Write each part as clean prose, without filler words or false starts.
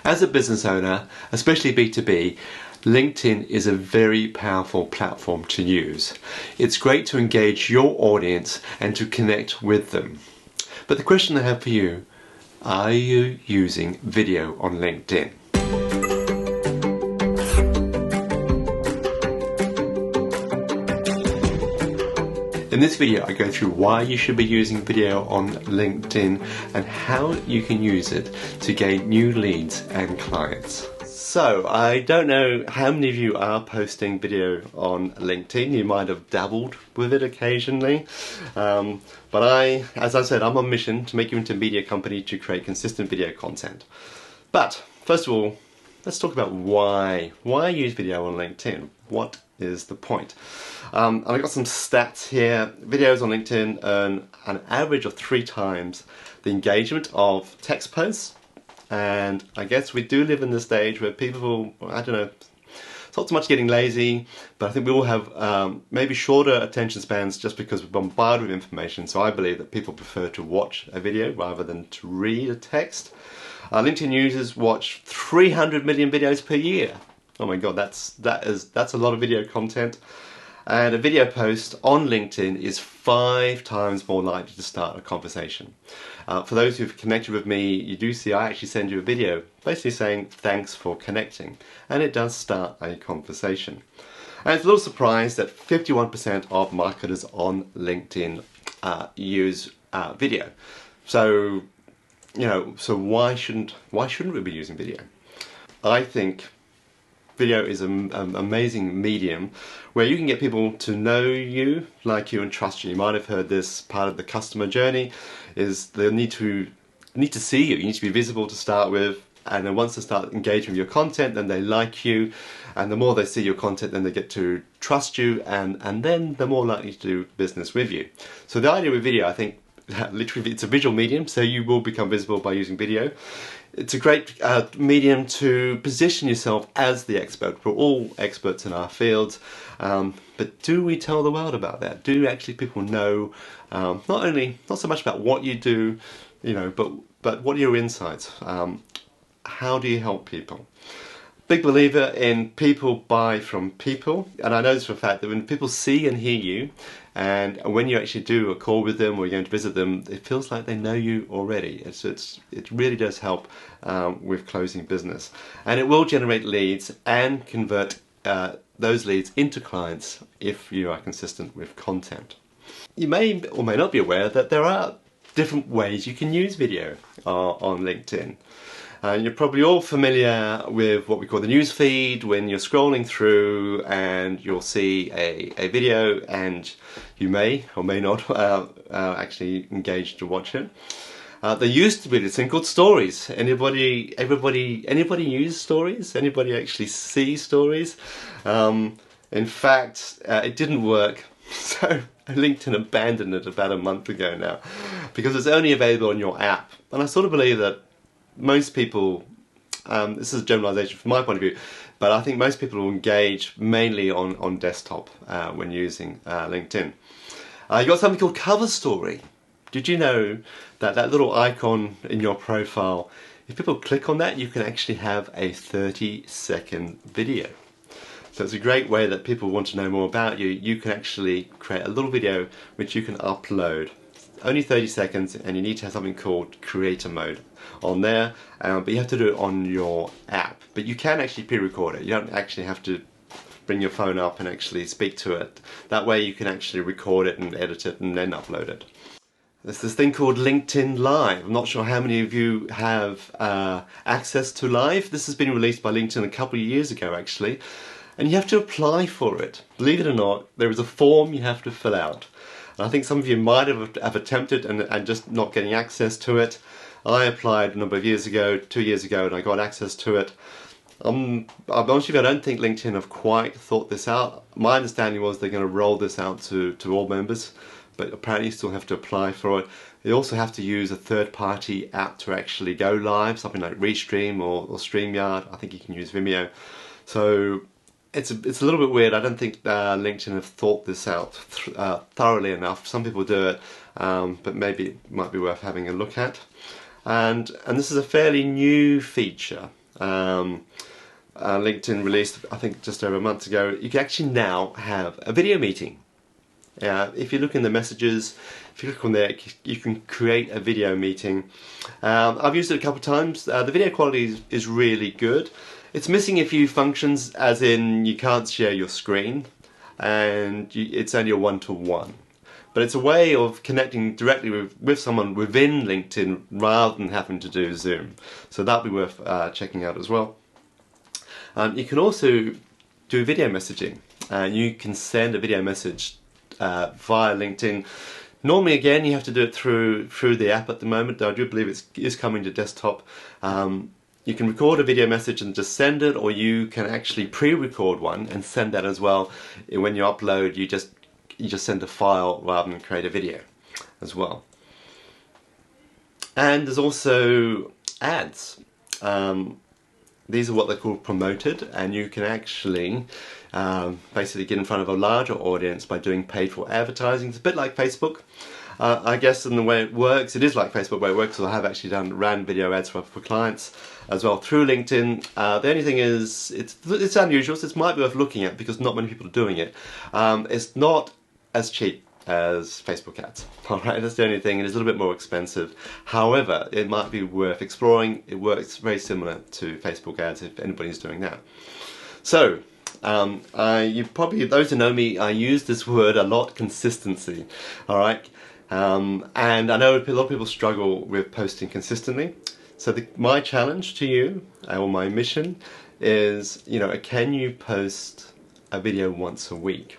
As a business owner, especially B2B, LinkedIn is a very powerful platform to use. It's great to engage your audience and to connect with them. But the question I have for you, are you using video on LinkedIn? In this video, I go through why you should be using video on LinkedIn and how you can use it to gain new leads and clients. So, I don't know how many of you are posting video on LinkedIn. You might have dabbled with it occasionally. But as I said, I'm on a mission to make you into a media company to create consistent video content. But, first of all, let's talk about why. Why use video on LinkedIn? What is the point? I've got some stats here. Videos on LinkedIn earn an average of 3 times the engagement of text posts. And I guess we do live in this stage where people, I don't know, it's not so much getting lazy, but I think we all have maybe shorter attention spans just because we're bombarded with information. So I believe that people prefer to watch a video rather than to read a text. LinkedIn users watch 300 million videos per year. Oh my God, that's a lot of video content. And a video post on LinkedIn is 5 times more likely to start a conversation. For those who've connected with me, you do see I actually send you a video basically saying thanks for connecting, and it does start a conversation. And it's a little surprised that 51% of marketers on LinkedIn use video. So, so why shouldn't we be using video? I think video is an amazing medium where you can get people to know you, like you, and trust you. You might have heard this part of the customer journey is they need to see you. You need to be visible to start with, and then once they start engaging with your content, then they like you, and the more they see your content, then they get to trust you, and then they're more likely to do business with you. So the idea with video, I think, literally it's a visual medium, so you will become visible by using video. It's a great medium to position yourself as the expert. We're all experts in our fields, but do we tell the world about that? Do actually people know not so much about what you do, but what are your insights? How do you help people? Big believer in people buy from people, and I know this for a fact that when people see and hear you, and when you actually do a call with them or you're going to visit them, it feels like they know you already. It really does help with closing business, and it will generate leads and convert those leads into clients if you are consistent with content. You may or may not be aware that there are different ways you can use video on LinkedIn. You're probably all familiar with what we call the Newsfeed, when you're scrolling through and you'll see a video and you may or may not actually engage to watch it. There used to be this thing called stories. Anybody use stories? Anybody actually see stories? In fact, it didn't work. So LinkedIn abandoned it about a month ago now because it's only available on your app. And I sort of believe that most people, this is a generalization from my point of view, but I think most people will engage mainly on desktop when using LinkedIn. You've got something called cover story. Did you know that that little icon in your profile, if people click on that, you can actually have a 30-second video. So it's a great way that people want to know more about you. You can actually create a little video which you can upload. Only 30 seconds, and you need to have something called creator mode on there, but you have to do it on your app. But you can actually pre-record it. You don't actually have to bring your phone up and actually speak to it. That way you can actually record it and edit it and then upload it. There's this thing called LinkedIn Live. I'm not sure how many of you have access to Live. This has been released by LinkedIn a couple of years ago actually, and you have to apply for it. Believe it or not, there is a form you have to fill out. I think some of you might have attempted and just not getting access to it. I applied a number of years ago, 2 years ago, and I got access to it. I'll be honest with you, I don't think LinkedIn have quite thought this out. My understanding was they're going to roll this out to all members, but apparently you still have to apply for it. You also have to use a third-party app to actually go live, something like Restream or StreamYard. I think you can use Vimeo. So it's a little bit weird. I don't think LinkedIn have thought this out thoroughly enough. Some people do it, but maybe it might be worth having a look at. And this is a fairly new feature. LinkedIn released, I think, just over a month ago, you can actually now have a video meeting. If you look in the messages, if you look on there, you can create a video meeting. I've used it a couple of times. The video quality is really good. It's missing a few functions, as in you can't share your screen, and it's only a one-to-one. But it's a way of connecting directly with someone within LinkedIn rather than having to do Zoom. So that'll be worth checking out as well. You can also do video messaging. You can send a video message via LinkedIn. Normally, again, you have to do it through the app at the moment. I do believe it is coming to desktop. You can record a video message and just send it, or you can actually pre-record one and send that as well. When you upload, you just send a file rather than create a video as well. And there's also ads. These are what they're called promoted, and you can actually basically get in front of a larger audience by doing paid for advertising. It's a bit like Facebook. I guess in the way it works, it is like Facebook where it works, so I have actually ran video ads for clients as well through LinkedIn. The only thing is, it's unusual, so it might be worth looking at because not many people are doing it. It's not as cheap as Facebook ads. Alright, that's the only thing. It is a little bit more expensive. However, it might be worth exploring. It works very similar to Facebook ads if anybody's doing that. So, you probably, those who know me, I use this word a lot, consistency. Alright, and I know a lot of people struggle with posting consistently. So my challenge to you, or my mission, is, can you post a video once a week?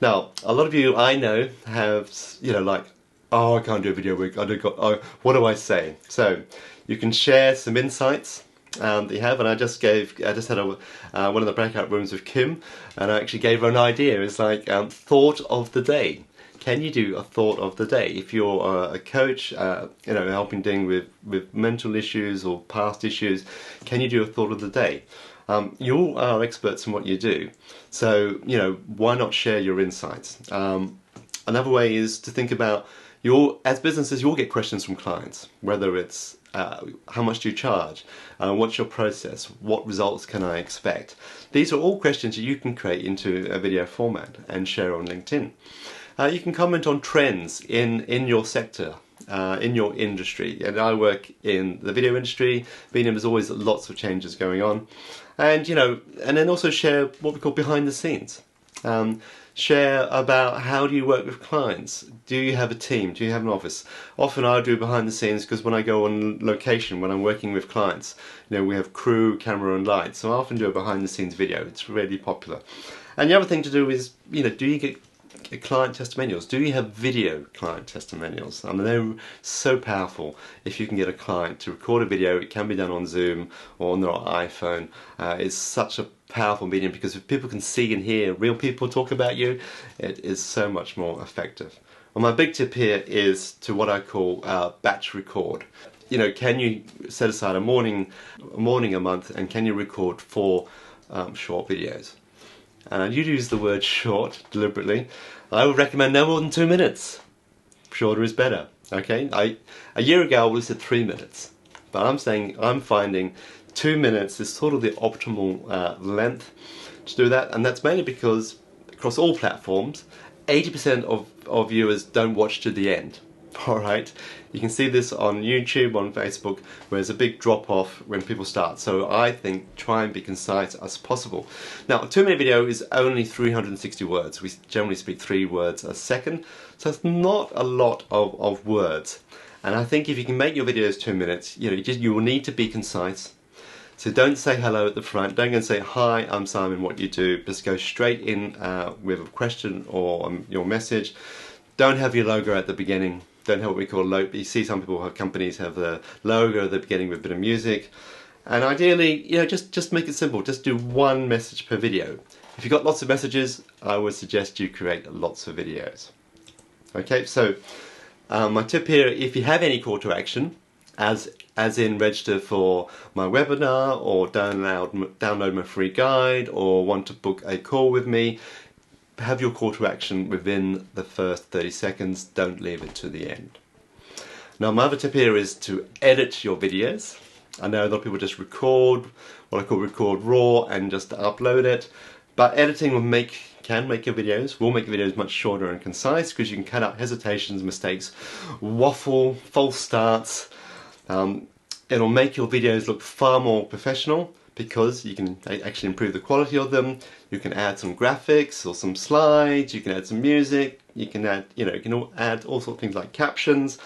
Now, a lot of you I know have, like, oh, I can't do a video a week. What do I say? So, you can share some insights that you have, and I just had one of the breakout rooms with Kim, and I actually gave her an idea. It's like thought of the day. Can you do a thought of the day? If you're a coach, helping dealing with mental issues or past issues, can you do a thought of the day? You all are experts in what you do, so why not share your insights? Another way is to think about as businesses, you'll get questions from clients, whether it's how much do you charge, what's your process, what results can I expect. These are all questions that you can create into a video format and share on LinkedIn. You can comment on trends in your sector. In your industry, and I work in the video industry. There's always lots of changes going on, and and then also share what we call behind the scenes. Share about how do you work with clients. Do you have a team? Do you have an office? Often I do behind the scenes because when I go on location, when I'm working with clients, we have crew, camera and lights, so I often do a behind the scenes video. It's really popular. And the other thing to do is, do you get client testimonials? Do you have video client testimonials? I mean, they're so powerful. If you can get a client to record a video, it can be done on Zoom or on their iPhone. It's such a powerful medium because if people can see and hear real people talk about you, it is so much more effective. Well, my big tip here is to what I call batch record. Can you set aside a morning a month, and can you record 4 short videos? And you use the word short deliberately. I would recommend no more than 2 minutes. Shorter is better. Okay. A year ago I would have said 3 minutes, but I'm finding 2 minutes is sort of the optimal length to do that, and that's mainly because across all platforms, 80% of viewers don't watch to the end. Alright, you can see this on YouTube, on Facebook, where there's a big drop off when people start. So I think try and be concise as possible. Now, a 2-minute video is only 360 words. We generally speak 3 words a second, so it's not a lot of words. And I think if you can make your videos 2 minutes, you will need to be concise. So don't say hello at the front, don't go and say, hi, I'm Simon, what do you do? Just go straight in with a question or your message. Don't have your logo at the beginning. Don't have what we call logo. You see some companies have the logo at the beginning with a bit of music. And ideally, just make it simple. Just do 1 message per video. If you've got lots of messages, I would suggest you create lots of videos. Okay, so my tip here, if you have any call to action, as in register for my webinar or download my free guide or want to book a call with me, have your call to action within the first 30 seconds, don't leave it to the end. Now my other tip here is to edit your videos. I know a lot of people just record, what I call record raw, and just upload it. But editing will can make your videos much shorter and concise, because you can cut out hesitations, mistakes, waffle, false starts. It'll make your videos look far more professional, because you can actually improve the quality of them. You can add some graphics or some slides, you can add some music, you can add, you can add all sorts of things like captions.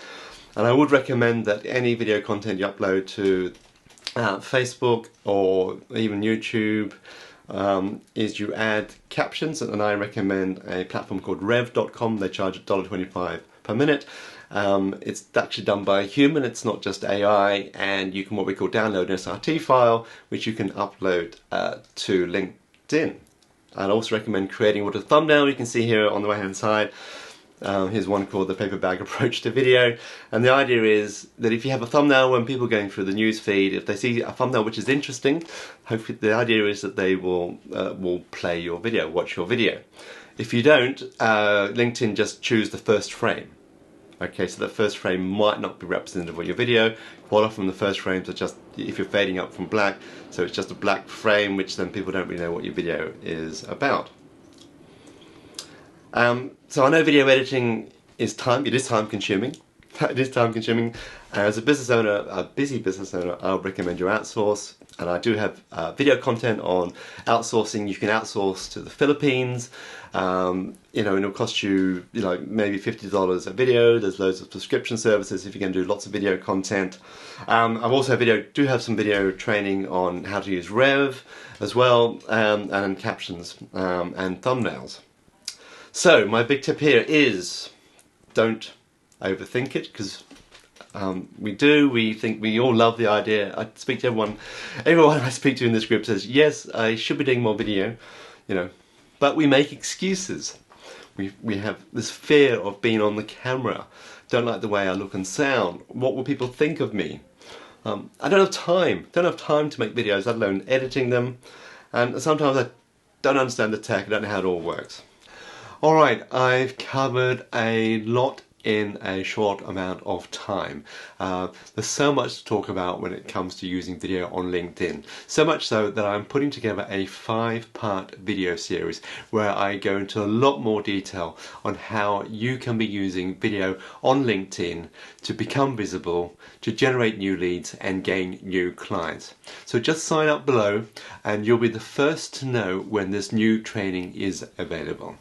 And I would recommend that any video content you upload to Facebook or even YouTube, is you add captions, and I recommend a platform called rev.com. They charge $1.25 per minute. It's actually done by a human, it's not just AI, and you can what we call download an SRT file, which you can upload to LinkedIn. I'd also recommend creating what a thumbnail you can see here on the right hand side. Here's one called the paper bag approach to video, and the idea is that if you have a thumbnail, when people are going through the newsfeed, if they see a thumbnail which is interesting, hopefully the idea is that they will play your video, watch your video. If you don't, LinkedIn just choose the first frame. Okay, so the first frame might not be representative of your video. Quite often the first frames are just, if you're fading up from black, so it's just a black frame, which then people don't really know what your video is about. So I know video editing is time consuming. It is time consuming. As a business owner, a busy business owner, I would recommend you outsource. And I do have video content on outsourcing. You can outsource to the Philippines. And it'll cost you, maybe $50 a video. There's loads of subscription services if you're going to do lots of video content. I've also do have some video training on how to use Rev as well, and captions and thumbnails. So my big tip here is don't overthink it, because we all love the idea. I speak to everyone I speak to in this group says, yes, I should be doing more video, but we make excuses. We have this fear of being on the camera. Don't like the way I look and sound. What will people think of me? I don't have time to make videos, let alone editing them. And sometimes I don't understand the tech, I don't know how it all works. Alright, I've covered a lot in a short amount of time. There's so much to talk about when it comes to using video on LinkedIn. So much so that I'm putting together a 5-part video series where I go into a lot more detail on how you can be using video on LinkedIn to become visible, to generate new leads and gain new clients. So just sign up below and you'll be the first to know when this new training is available.